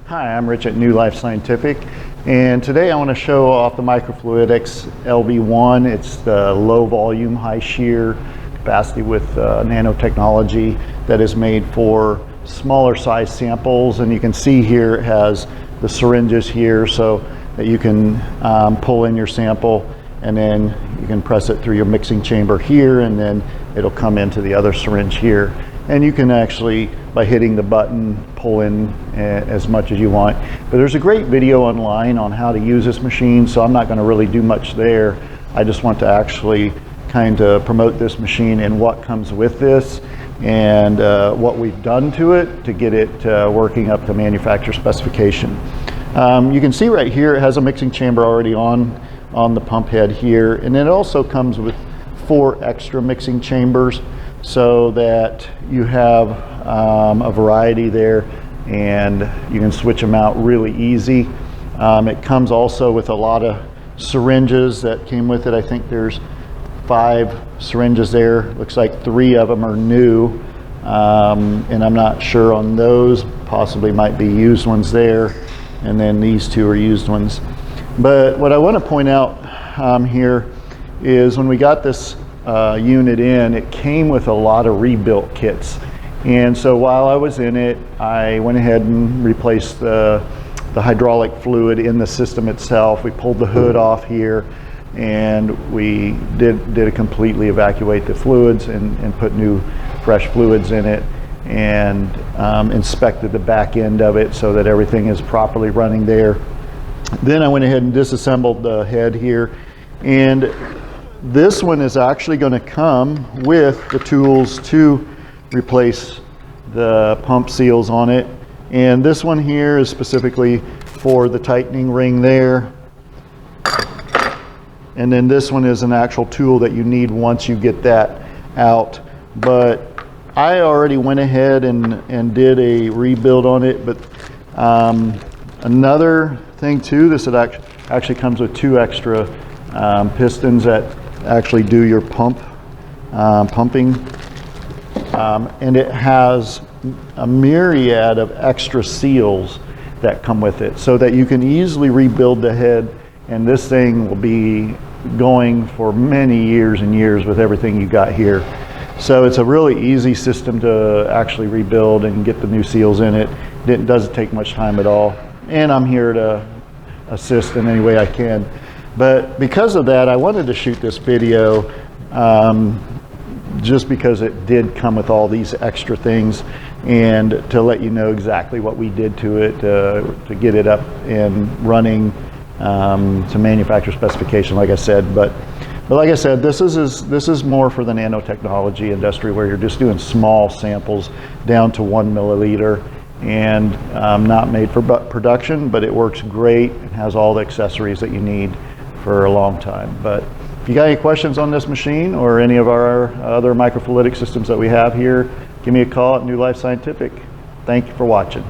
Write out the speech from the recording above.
Hi, I'm Rich at New Life Scientific, and today I want to show off the Microfluidics LV1. It's the low volume, high shear capacity with nanotechnology that is made for smaller size samples. And you can see here it has the syringes here so that you can pull in your sample, and then you can press it through your mixing chamber here, and then it'll come into the other syringe here. And you can actually, by hitting the button, pull in as much as you want. But there's a great video online on how to use this machine, so I'm not going to really do much there. I just want to actually kind of promote this machine and what comes with this, and what we've done to it to get it working up to manufacturer specification. You can see right here it has a mixing chamber already on the pump head here, and then it also comes with 4 extra mixing chambers, so that you have a variety there, and you can switch them out really easy. It comes also with a lot of syringes that came with it. I think there's 5 syringes there. Looks like 3 of them are new, and I'm not sure on those. Possibly might be used ones there, and then these 2 are used ones. But what I want to point out here is when we got this unit in, it came with a lot of rebuilt kits. And so while I was in it, I went ahead and replaced the hydraulic fluid in the system itself. We pulled the hood off here, and we did completely evacuate the fluids and put new fresh fluids in it, and inspected the back end of it so that everything is properly running there. Then I went ahead and disassembled the head here, and this one is actually going to come with the tools to replace the pump seals on it. And this one here is specifically for the tightening ring there. And then this one is an actual tool that you need once you get that out. But I already went ahead and did a rebuild on it. But another thing too, this actually comes with 2 extra pistons that actually do your pumping, and it has a myriad of extra seals that come with it, so that you can easily rebuild the head, and this thing will be going for many years and years with everything you got here. So it's a really easy system to actually rebuild and get the new seals in it. It doesn't take much time at all, and I'm here to assist in any way I can. But because of that, I wanted to shoot this video just because it did come with all these extra things, and to let you know exactly what we did to it to get it up and running to manufacturer specification, like I said. But like I said, this is more for the nanotechnology industry, where you're just doing small samples down to 1 milliliter, and not made for production, but it works great and has all the accessories that you need for a long time. But if you got any questions on this machine or any of our other microfluidic systems that we have here, give me a call at New Life Scientific. Thank you for watching.